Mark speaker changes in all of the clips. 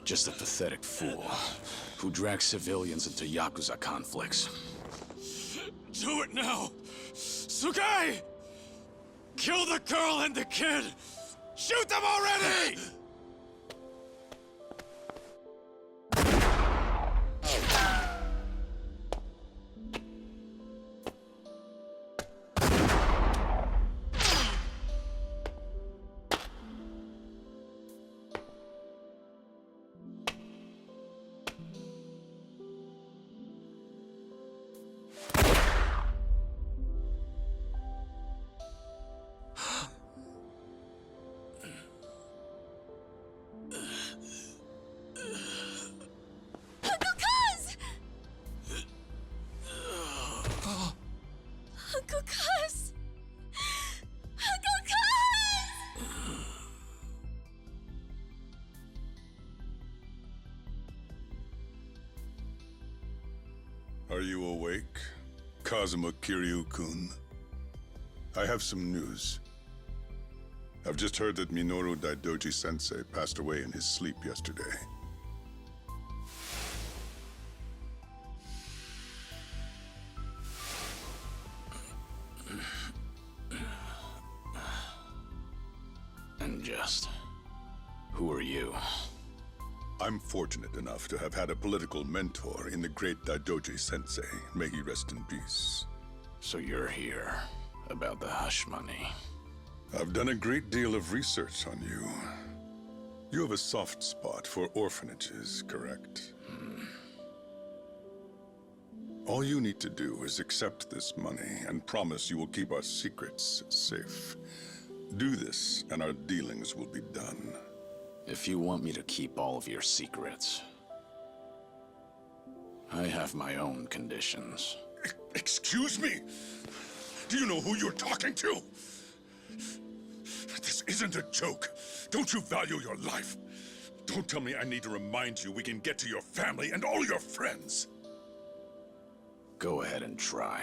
Speaker 1: Just a pathetic fool who drags civilians into Yakuza conflicts.
Speaker 2: Do it now! Sugai! Kill the girl and the kid! Shoot them already!
Speaker 3: Are you awake, Kazuma Kiryu-kun? I have some news. I've just heard that Minoru Daidoji-sensei passed away in his sleep yesterday.
Speaker 1: And just... who are you?
Speaker 3: I'm fortunate enough to have had a political mentor in the great Daidoji-sensei. May he rest in peace.
Speaker 1: So you're here about the hush money.
Speaker 3: I've done a great deal of research on you. You have a soft spot for orphanages, correct? All you need to do is accept this money and promise you will keep our secrets safe. Do this, and our dealings will be done.
Speaker 1: If you want me to keep all of your secrets, I have my own conditions.
Speaker 3: Excuse me? Do you know who you're talking to? This isn't a joke. Don't you value your life? Don't tell me I need to remind you we can get to your family and all your friends.
Speaker 1: Go ahead and try.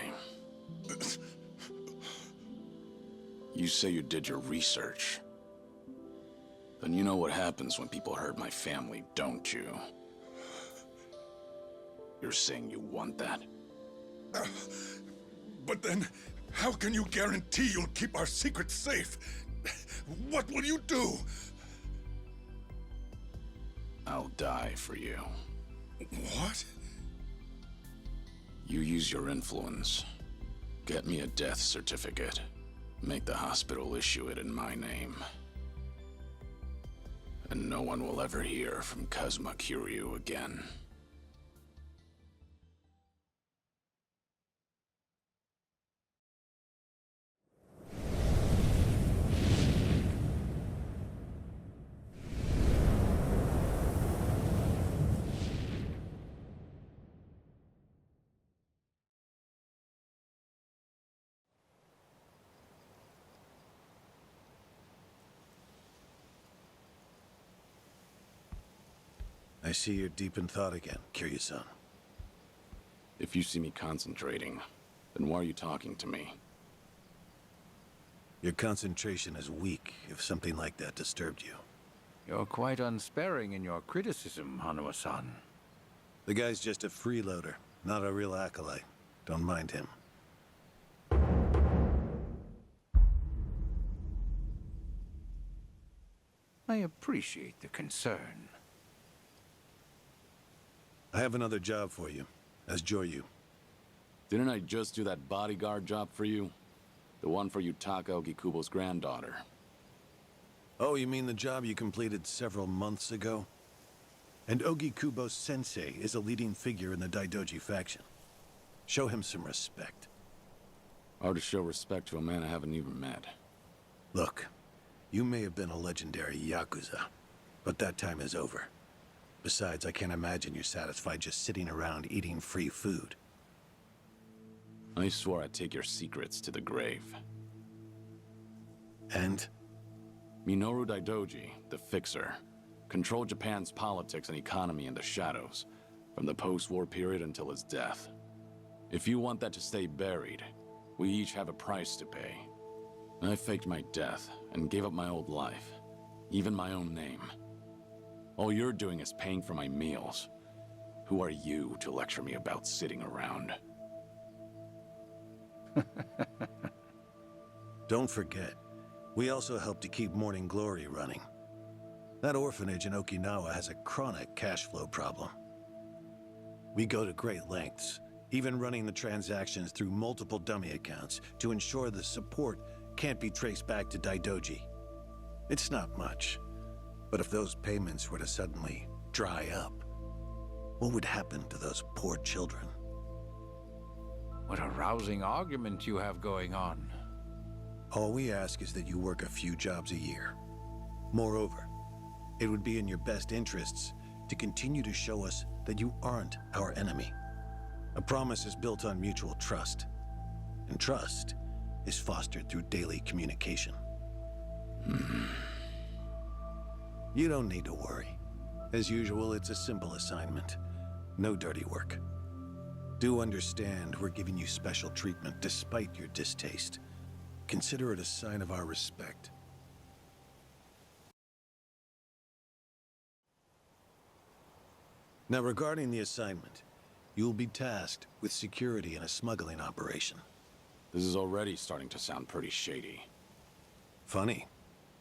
Speaker 1: You say you did your research. Then you know what happens when people hurt my family, don't you? You're saying you want that?
Speaker 3: But then, how can you guarantee you'll keep our secrets safe? What will you do?
Speaker 1: I'll die for you.
Speaker 3: What?
Speaker 1: You use your influence. Get me a death certificate. Make the hospital issue it in my name. And no one will ever hear from Kazuma Kiryu again.
Speaker 4: I see you're deep in thought again, Kiryu-san.
Speaker 1: If you see me concentrating, then why are you talking to me?
Speaker 4: Your concentration is weak if something like that disturbed you.
Speaker 5: You're quite unsparing in your criticism, Hanuma-san.
Speaker 4: The guy's just a freeloader, not a real acolyte. Don't mind him.
Speaker 5: I appreciate the concern.
Speaker 4: I have another job for you, as Joryu.
Speaker 1: Didn't I just do that bodyguard job for you? The one for Yutaka Ogikubo's granddaughter.
Speaker 4: Oh, you mean the job you completed several months ago? And Ogikubo's sensei is a leading figure in the Daidoji faction. Show him some respect.
Speaker 1: Hard to show respect to a man I haven't even met.
Speaker 4: Look, you may have been a legendary Yakuza, but that time is over. Besides, I can't imagine you're satisfied just sitting around eating free food.
Speaker 1: I swore I'd take your secrets to the grave.
Speaker 4: And?
Speaker 1: Minoru Daidoji, the Fixer, controlled Japan's politics and economy in the shadows, from the post-war period until his death. If you want that to stay buried, we each have a price to pay. I faked my death and gave up my old life, even my own name. All you're doing is paying for my meals. Who are you to lecture me about sitting around?
Speaker 4: Don't forget, we also help to keep Morning Glory running. That orphanage in Okinawa has a chronic cash flow problem. We go to great lengths, even running the transactions through multiple dummy accounts to ensure the support can't be traced back to Daidoji. It's not much, but if those payments were to suddenly dry up, what would happen to those poor children?
Speaker 5: What a rousing argument you have going on.
Speaker 4: All we ask is that you work a few jobs a year. Moreover, it would be in your best interests to continue to show us that you aren't our enemy. A promise is built on mutual trust, and trust is fostered through daily communication. You don't need to worry. As usual, it's a simple assignment. No dirty work. Do understand we're giving you special treatment despite your distaste. Consider it a sign of our respect. Now, regarding the assignment, you'll be tasked with security in a smuggling operation.
Speaker 1: This is already starting to sound pretty shady.
Speaker 4: Funny,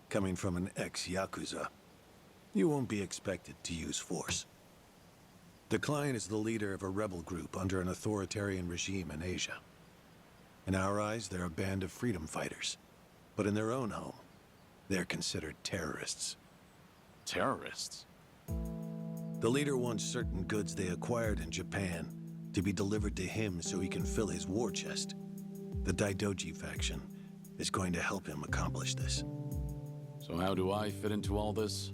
Speaker 4: coming from an ex-Yakuza. You won't be expected to use force. The client is the leader of a rebel group under an authoritarian regime in Asia. In our eyes, they're a band of freedom fighters. But in their own home, they're considered terrorists.
Speaker 1: Terrorists?
Speaker 4: The leader wants certain goods they acquired in Japan to be delivered to him so he can fill his war chest. The Daidoji faction is going to help him accomplish this.
Speaker 1: So how do I fit into all this?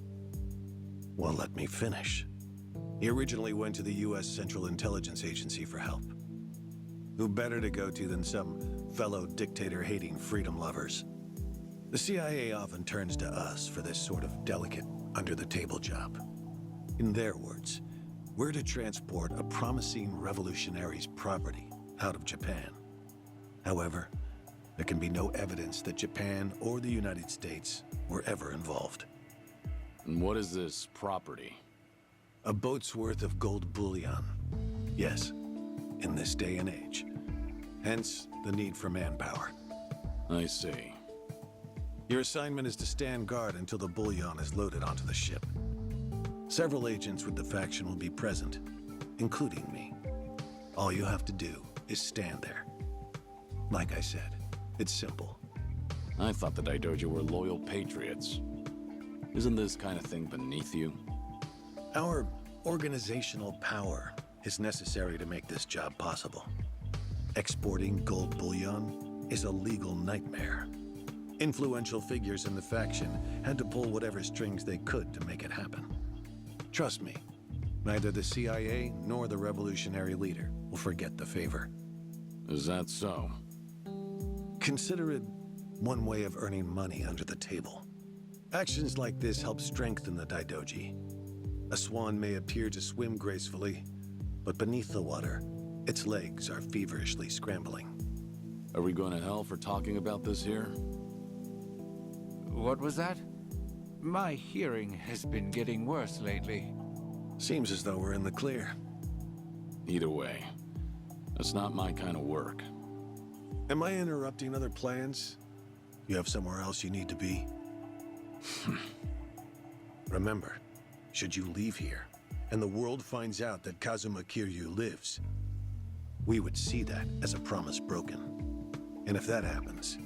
Speaker 4: Well, let me finish. He originally went to the U.S. Central Intelligence Agency for help. Who better to go to than some fellow dictator-hating freedom lovers? The CIA often turns to us for this sort of delicate, under-the-table job. In their words, we're to transport a promising revolutionary's property out of Japan. However, there can be no evidence that Japan or the United States were ever involved.
Speaker 1: And what is this property?
Speaker 4: A boat's worth of gold bullion. Yes, in this day and age. Hence, the need for manpower.
Speaker 1: I see.
Speaker 4: Your assignment is to stand guard until the bullion is loaded onto the ship. Several agents with the faction will be present, including me. All you have to do is stand there. Like I said, it's simple.
Speaker 1: I thought the Daidoji were loyal patriots. Isn't this kind of thing beneath you?
Speaker 4: Our organizational power is necessary to make this job possible. Exporting gold bullion is a legal nightmare. Influential figures in the faction had to pull whatever strings they could to make it happen. Trust me, neither the CIA nor the revolutionary leader will forget the favor.
Speaker 1: Is that so?
Speaker 4: Consider it one way of earning money under the table. Actions like this help strengthen the Daidoji. A swan may appear to swim gracefully, but beneath the water, its legs are feverishly scrambling.
Speaker 1: Are we going to hell for talking about this here?
Speaker 5: What was that? My hearing has been getting worse lately.
Speaker 4: Seems as though we're in the clear.
Speaker 1: Either way, that's not my kind of work.
Speaker 4: Am I interrupting other plans? You have somewhere else you need to be? Remember, should you leave here, and the world finds out that Kazuma Kiryu lives, we would see that as a promise broken. And if that happens,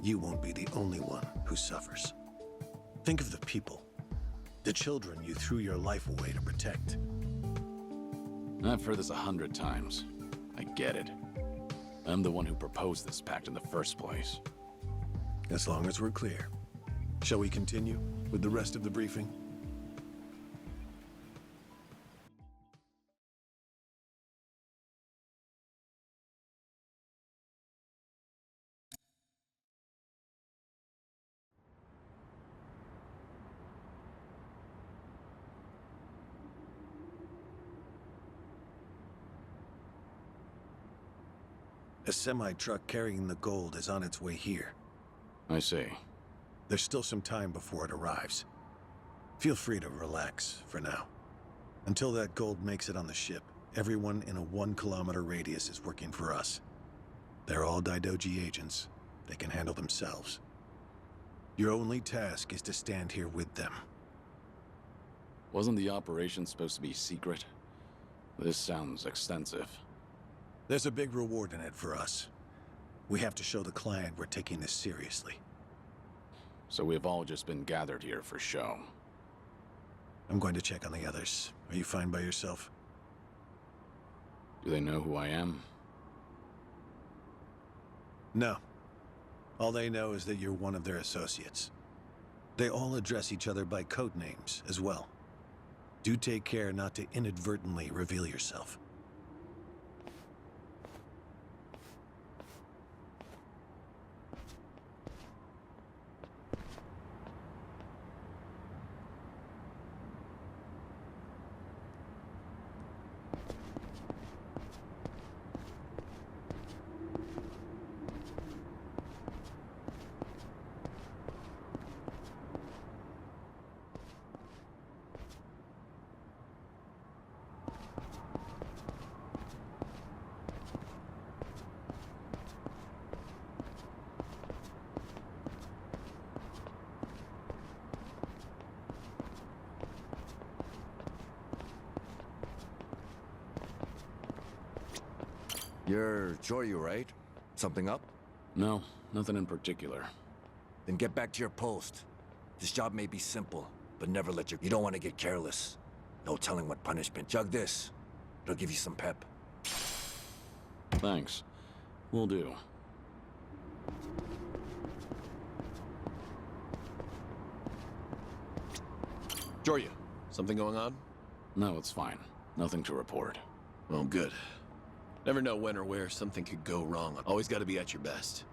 Speaker 4: you won't be the only one who suffers. Think of the people, the children you threw your life away to protect.
Speaker 1: I've heard this 100 times. I get it. I'm the one who proposed this pact in the first place.
Speaker 4: As long as we're clear. Shall we continue with the rest of the briefing? A semi-truck carrying the gold is on its way here.
Speaker 1: I see.
Speaker 4: There's still some time before it arrives. Feel free to relax for now. Until that gold makes it on the ship, everyone in a 1-kilometer radius is working for us. They're all Daidoji agents. They can handle themselves. Your only task is to stand here with them.
Speaker 1: Wasn't the operation supposed to be secret? This sounds extensive.
Speaker 4: There's a big reward in it for us. We have to show the client we're taking this seriously.
Speaker 1: So we've all just been gathered here for show.
Speaker 4: I'm going to check on the others. Are you fine by yourself?
Speaker 1: Do they know who I am?
Speaker 4: No. All they know is that you're one of their associates. They all address each other by code names as well. Do take care not to inadvertently reveal yourself.
Speaker 6: You're Ch.1, right? Something up?
Speaker 1: No, nothing in particular.
Speaker 6: Then get back to your post. This job may be simple, but never let your... You don't want to get careless. No telling what punishment. Chug this. It'll give you some pep.
Speaker 1: Thanks. Will do.
Speaker 7: Ch.1, something going on?
Speaker 1: No, it's fine. Nothing to report.
Speaker 7: Well, good. Never know when or where something could go wrong. Always gotta be at your best.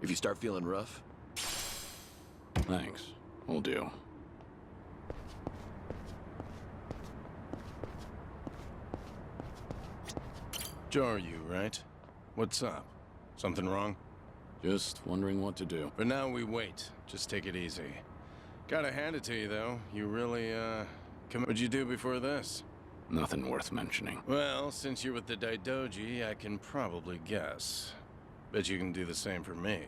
Speaker 7: If you start feeling rough...
Speaker 1: Thanks. Will do.
Speaker 2: Ch.1, right? What's up? Something wrong?
Speaker 1: Just wondering what to do.
Speaker 2: For now, we wait. Just take it easy. Gotta hand it to you, though. You really, What'd you do before this?
Speaker 1: Nothing worth mentioning.
Speaker 2: Well, since you're with the Daidoji, I can probably guess. Bet you can do the same for me.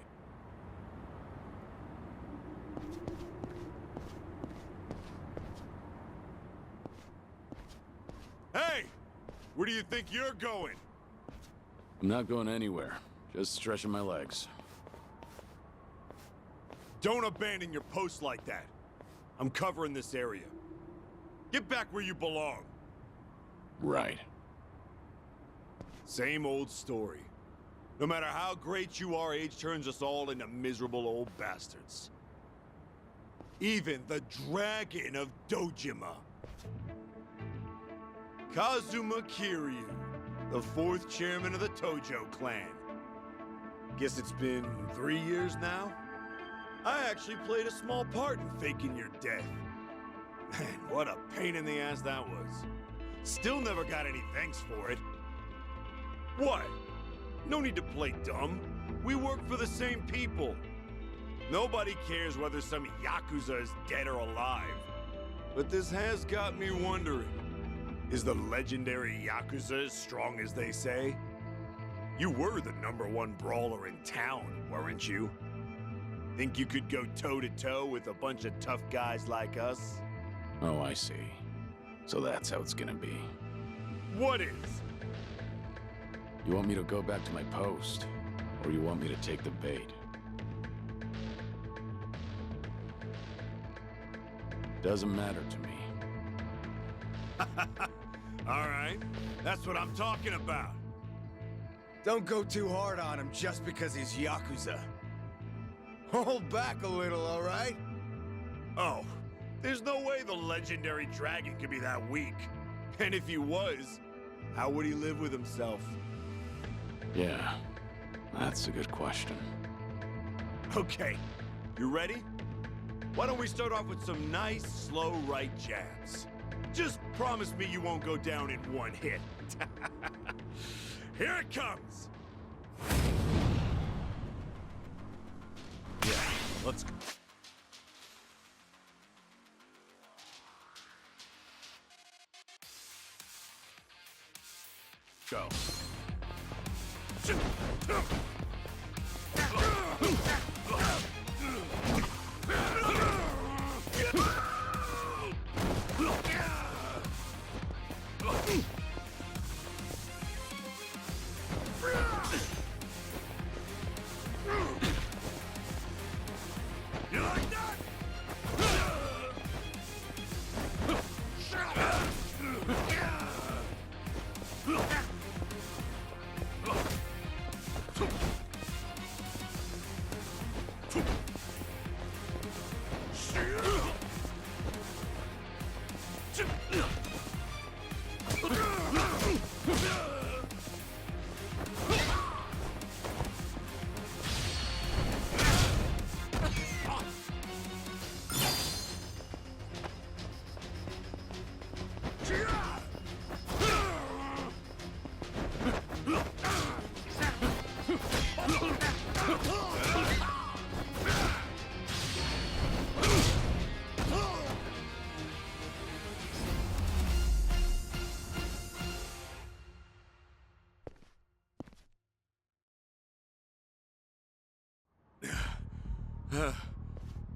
Speaker 8: Hey! Where do you think you're going?
Speaker 1: I'm not going anywhere. Just stretching my legs.
Speaker 8: Don't abandon your post like that. I'm covering this area. Get back where you belong.
Speaker 1: Right.
Speaker 8: Same old story. No matter how great you are, age turns us all into miserable old bastards. Even the Dragon of Dojima. Kazuma Kiryu, the 4th chairman of the Tojo clan. Guess it's been 3 years now? I actually played a small part in faking your death. Man, what a pain in the ass that was. Still never got any thanks for it. What? No need to play dumb. We work for the same people. Nobody cares whether some Yakuza is dead or alive. But this has got me wondering. Is the legendary Yakuza as strong as they say? You were the #1 brawler in town, weren't you? Think you could go toe-to-toe with a bunch of tough guys like us?
Speaker 1: Oh, I see. So that's how it's gonna be.
Speaker 8: What is?
Speaker 1: You want me to go back to my post? Or you want me to take the bait? Doesn't matter to me.
Speaker 8: All right, that's what I'm talking about.
Speaker 9: Don't go too hard on him just because he's Yakuza. Hold back a little, all right?
Speaker 8: Oh, there's no way the legendary dragon could be that weak. And if he was, how would he live with himself?
Speaker 1: Yeah, that's a good question.
Speaker 8: Okay, you ready? Why don't we start off with some nice, slow right jabs? Just promise me you won't go down in one hit. Here it comes!
Speaker 7: Yeah, let's go.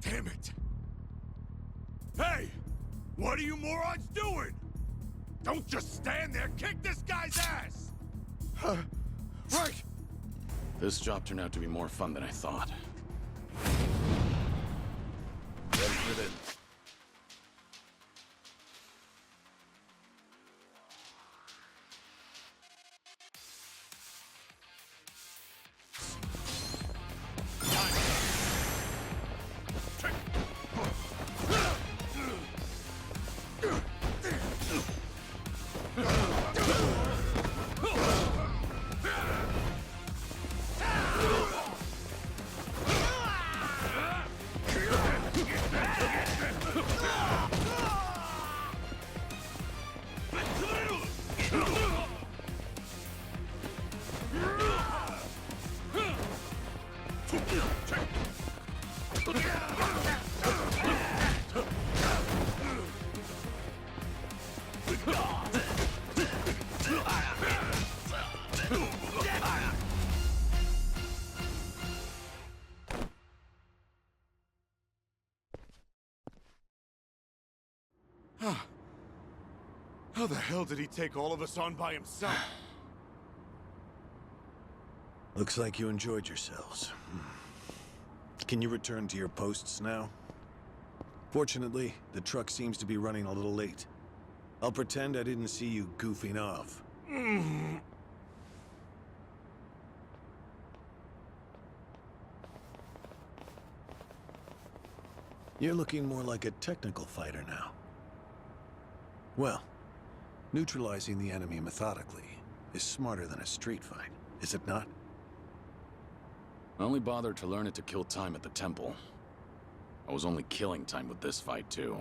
Speaker 8: Damn it! Hey! What are you morons doing? Don't just stand there, kick this guy's ass! Right!
Speaker 1: This job turned out to be more fun than I thought.
Speaker 7: Ready for this?
Speaker 8: How the hell did he take all of us on by himself?
Speaker 4: Looks like you enjoyed yourselves. Can you return to your posts now? Fortunately, the truck seems to be running a little late. I'll pretend I didn't see you goofing off. You're looking more like a technical fighter now. Well, neutralizing the enemy methodically is smarter than a street fight, is it not?
Speaker 1: I only bothered to learn it to kill time at the temple. I was only killing time with this fight, too.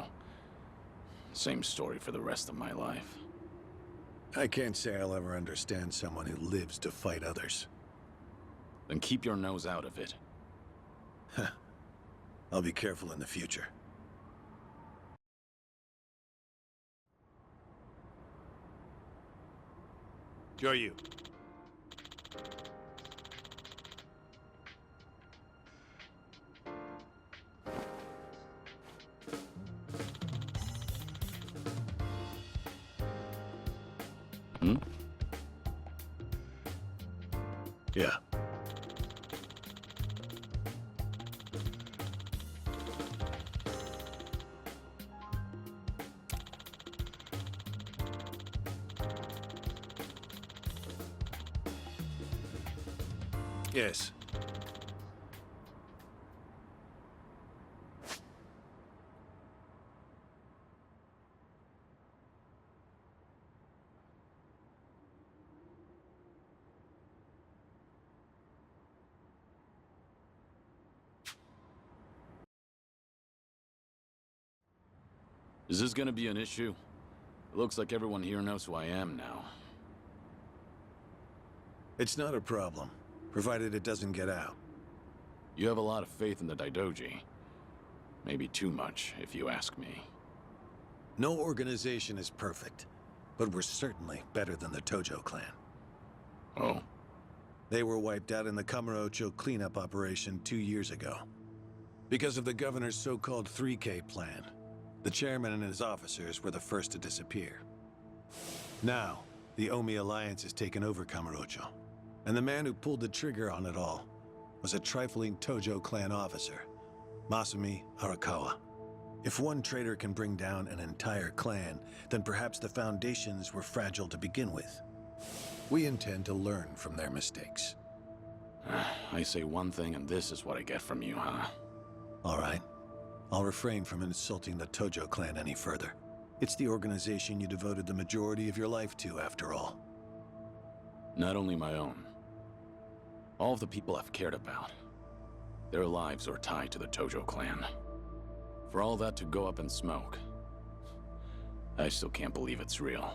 Speaker 1: Same story for the rest of my life.
Speaker 4: I can't say I'll ever understand someone who lives to fight others.
Speaker 1: Then keep your nose out of it.
Speaker 4: I'll be careful in the future.
Speaker 8: Who are you?
Speaker 1: Hmm?
Speaker 4: Yeah. Yes.
Speaker 1: Is this gonna be an issue? It looks like everyone here knows who I am now.
Speaker 4: It's not a problem, provided it doesn't get out.
Speaker 1: You have a lot of faith in the Daidoji. Maybe too much, if you ask me.
Speaker 4: No organization is perfect, but we're certainly better than the Tojo clan.
Speaker 1: Oh?
Speaker 4: They were wiped out in the Kamurocho cleanup operation 2 years ago. Because of the governor's so-called 3K plan, the chairman and his officers were the first to disappear. Now, the Omi Alliance has taken over Kamurocho, and the man who pulled the trigger on it all was a trifling Tojo clan officer, Masumi Arakawa. If one traitor can bring down an entire clan, then perhaps the foundations were fragile to begin with. We intend to learn from their mistakes.
Speaker 1: I say one thing and this is what I get from you, huh?
Speaker 4: All right. I'll refrain from insulting the Tojo clan any further. It's the organization you devoted the majority of your life to, after all.
Speaker 1: Not only my own. All of the people I've cared about. Their lives are tied to the Tojo clan. For all that to go up in smoke, I still can't believe it's real.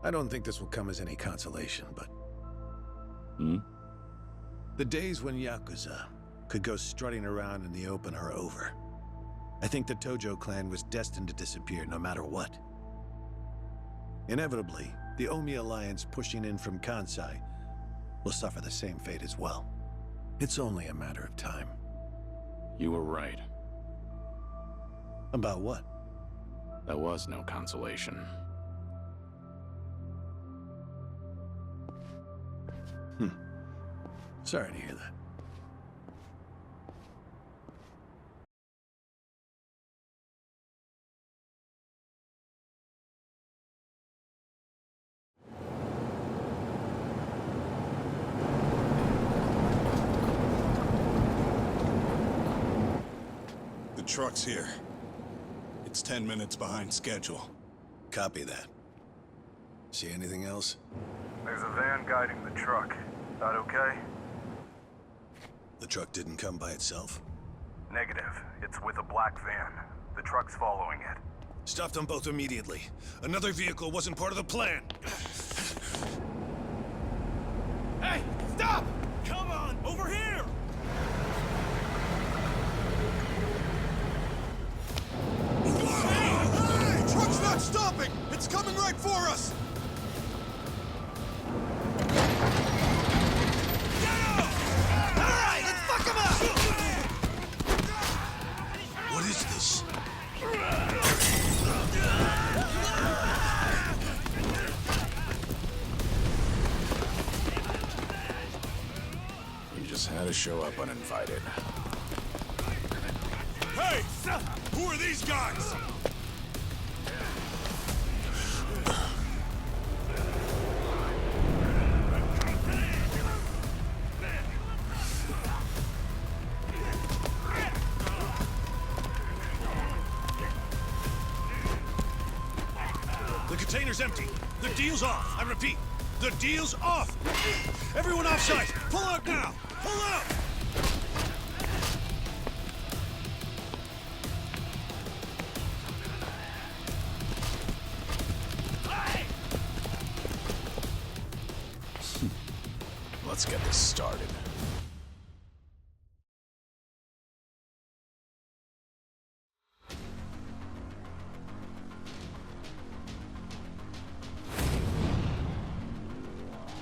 Speaker 4: I don't think this will come as any consolation, but... The days when Yakuza could go strutting around in the open are over. I think the Tojo clan was destined to disappear no matter what. Inevitably, the Omi Alliance pushing in from Kansai will suffer the same fate as well. It's only a matter of time.
Speaker 1: You were right.
Speaker 4: About what?
Speaker 1: That was no consolation.
Speaker 4: Sorry to hear that.
Speaker 2: The truck's here. It's 10 minutes behind schedule.
Speaker 4: Copy that. See anything else?
Speaker 10: There's a van guiding the truck. That okay?
Speaker 4: The truck didn't come by itself?
Speaker 10: Negative. It's with a black van. The truck's following it.
Speaker 8: Stop them both immediately. Another vehicle wasn't part of the plan. Hey, stop! Come on, over here! Hey! Truck's not stopping! It's coming right for us!
Speaker 4: What is this?
Speaker 1: You just had to show up uninvited.
Speaker 8: Hey! Who are these guys? The container's empty. The deal's off. I repeat, the deal's off. Everyone offside. Pull out now. Pull out.
Speaker 1: Let's get this started.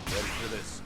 Speaker 8: Ready for this.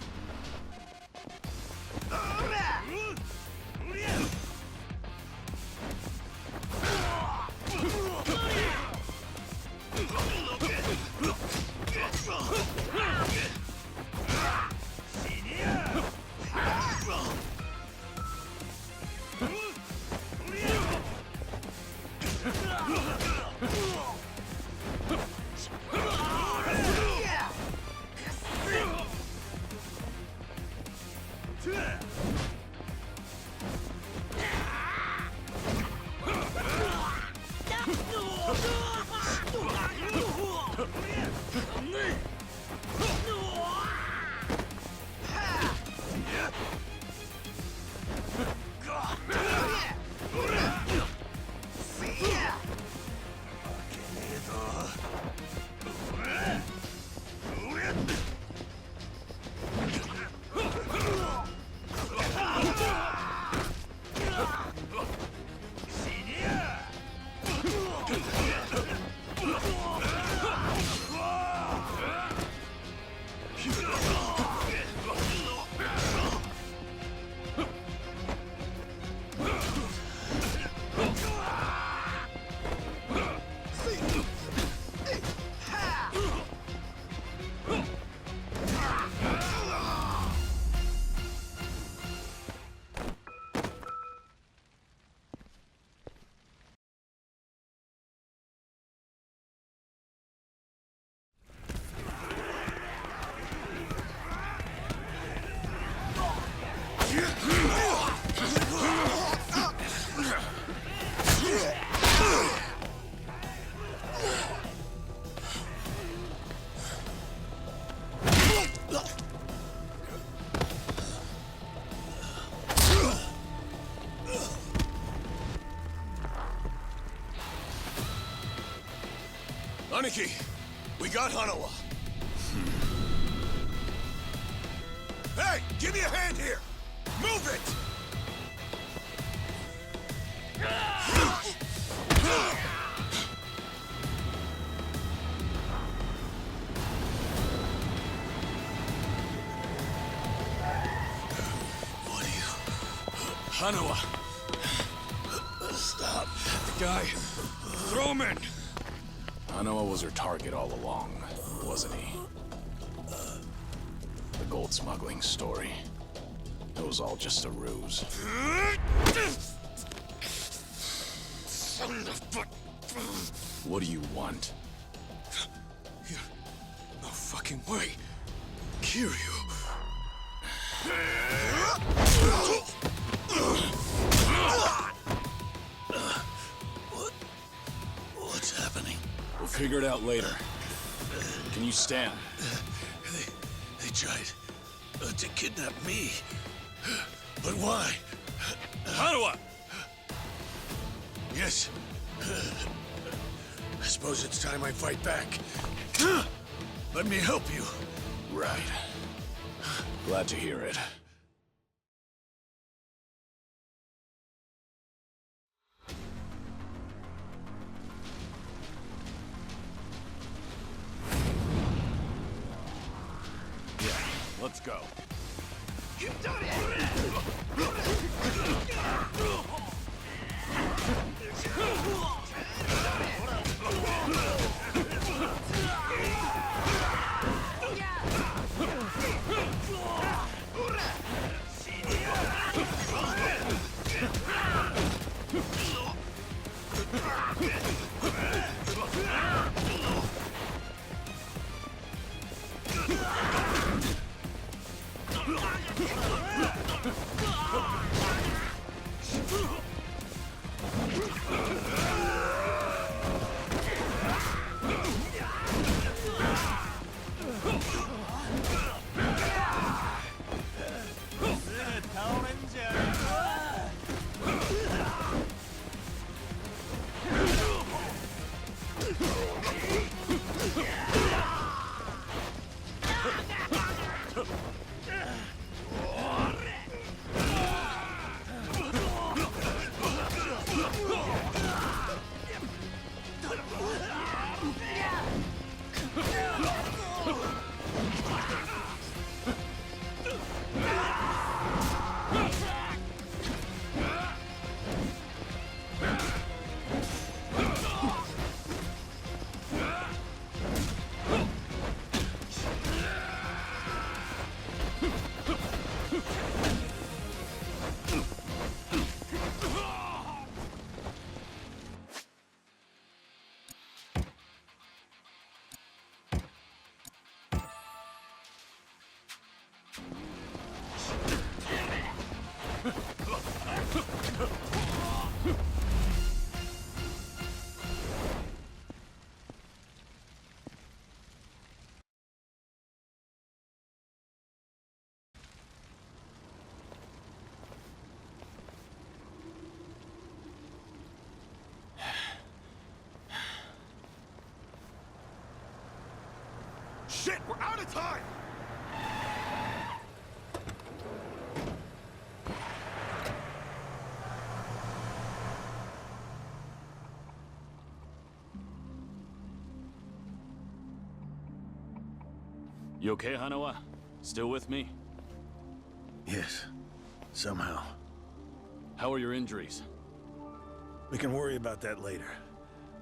Speaker 2: Aniki, we got Hanawa. Hey, give me a hand here! Move it! What are you... Hanawa! Stop. The guy... Throw him in!
Speaker 1: Hanawa was her target all along, wasn't he? The gold smuggling story. It was all just a ruse.
Speaker 2: Son of a...
Speaker 1: What do you want?
Speaker 2: No fucking way. Kiryu. What's happening?
Speaker 1: We'll figure it out later. Can you stand?
Speaker 2: They tried to kidnap me. But why? Hanawa! Yes. I suppose it's time I fight back. Let me help you.
Speaker 1: Right. Glad to hear it. Yeah, let's go.
Speaker 2: Shit, we're out of time!
Speaker 1: You okay, Hanawa? Still with me?
Speaker 4: Yes. Somehow.
Speaker 1: How are your injuries?
Speaker 4: We can worry about that later.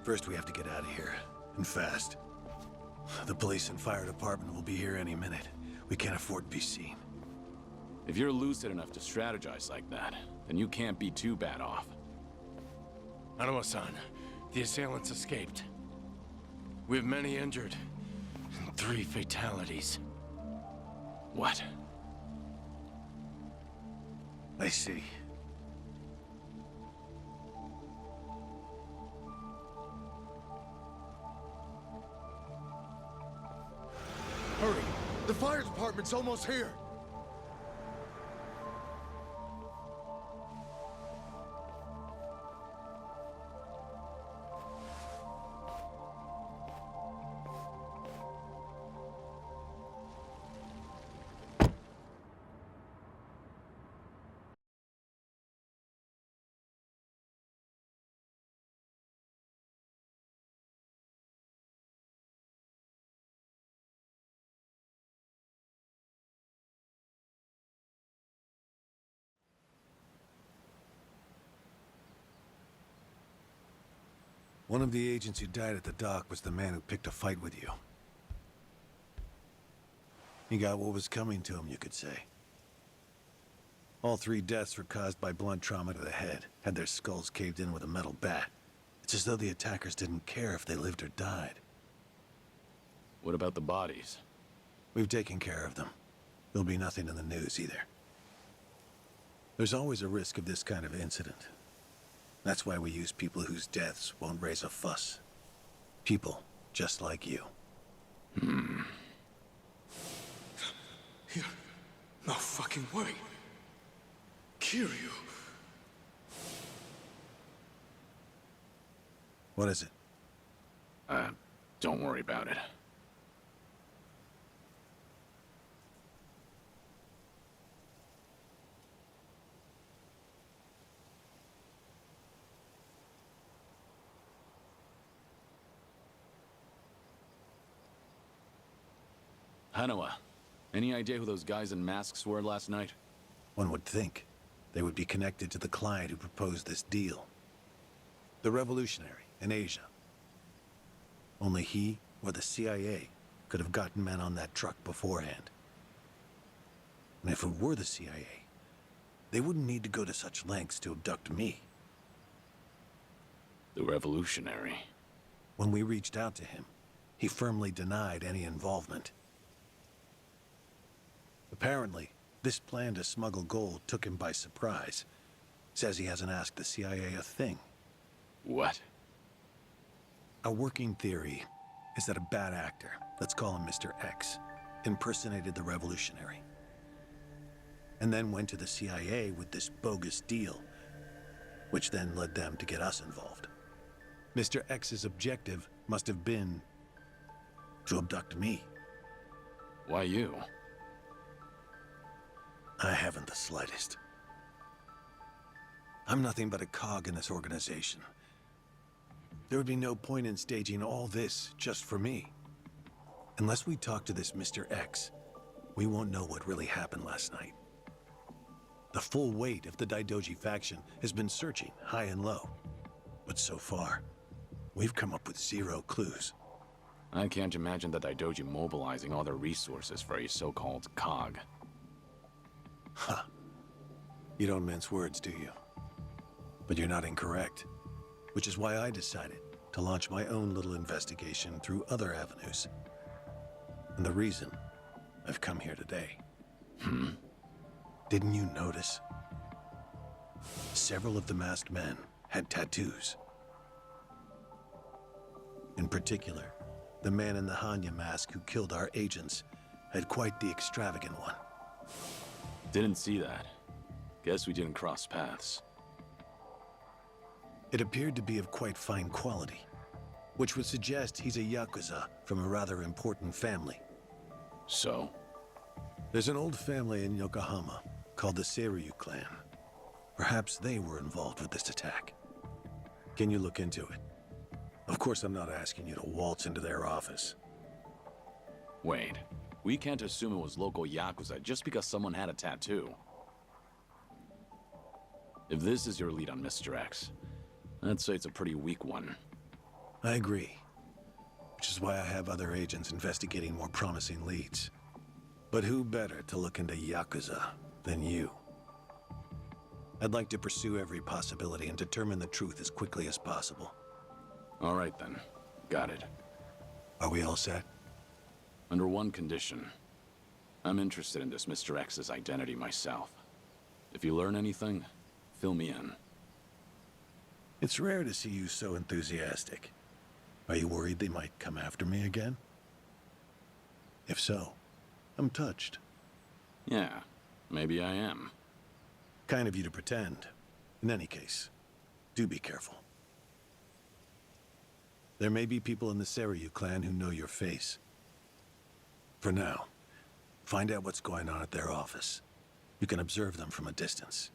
Speaker 4: First, we have to get out of here. And fast. The police and fire department will be here any minute. We can't afford to be seen.
Speaker 1: If you're lucid enough to strategize like that, then you can't be too bad off.
Speaker 11: Hanawa-san, the assailants escaped. We have many injured, and 3 fatalities.
Speaker 1: What?
Speaker 4: I see.
Speaker 9: Hurry! The fire department's almost here!
Speaker 4: One of the agents who died at the dock was the man who picked a fight with you. He got what was coming to him, you could say. All 3 deaths were caused by blunt trauma to the head, had their skulls caved in with a metal bat. It's as though the attackers didn't care if they lived or died.
Speaker 1: What about the bodies?
Speaker 4: We've taken care of them. There'll be nothing in the news either. There's always a risk of this kind of incident. That's why we use people whose deaths won't raise a fuss. People just like you.
Speaker 2: No fucking way. Kiryu.
Speaker 4: What is it?
Speaker 1: Don't worry about it. Hanawa, any idea who those guys in masks were last night?
Speaker 4: One would think they would be connected to the client who proposed this deal. The revolutionary in Asia. Only he or the CIA could have gotten men on that truck beforehand. And if it were the CIA, they wouldn't need to go to such lengths to abduct me.
Speaker 1: The revolutionary.
Speaker 4: When we reached out to him, he firmly denied any involvement. Apparently, this plan to smuggle gold took him by surprise. Says he hasn't asked the CIA a thing.
Speaker 1: What?
Speaker 4: A working theory is that a bad actor, let's call him Mr. X, impersonated the revolutionary. And then went to the CIA with this bogus deal, which then led them to get us involved. Mr. X's objective must have been to abduct me.
Speaker 1: Why you?
Speaker 4: I haven't the slightest. I'm nothing but a cog in this organization. There would be no point in staging all this just for me. Unless we talk to this Mr. X, we won't know what really happened last night. The full weight of the Daidoji faction has been searching high and low. But so far, we've come up with 0 clues.
Speaker 1: I can't imagine the Daidoji mobilizing all their resources for a so-called cog.
Speaker 4: Huh. You don't mince words, do you? But you're not incorrect. Which is why I decided to launch my own little investigation through other avenues. And the reason I've come here today. Didn't you notice? Several of the masked men had tattoos. In particular, the man in the Hanya mask who killed our agents had quite the extravagant one.
Speaker 1: Didn't see that. Guess we didn't cross paths.
Speaker 4: It appeared to be of quite fine quality, which would suggest he's a Yakuza from a rather important family.
Speaker 1: So?
Speaker 4: There's an old family in Yokohama called the Seiryu clan. Perhaps they were involved with this attack. Can you look into it? Of course, I'm not asking you to waltz into their office.
Speaker 1: Wait, we can't assume it was local Yakuza just because someone had a tattoo. If this is your lead on Mr. X, I'd say it's a pretty weak one.
Speaker 4: I agree. Which is why I have other agents investigating more promising leads. But who better to look into Yakuza than you? I'd like to pursue every possibility and determine the truth as quickly as possible.
Speaker 1: All right then. Got it.
Speaker 4: Are we all set?
Speaker 1: Under one condition. I'm interested in this Mr. X's identity myself. If you learn anything, fill me in.
Speaker 4: It's rare to see you so enthusiastic. Are you worried they might come after me again? If so, I'm touched.
Speaker 1: Yeah, maybe I am.
Speaker 4: Kind of you to pretend. In any case, do be careful. There may be people in the Seiryu clan who know your face. For now, find out what's going on at their office. You can observe them from a distance.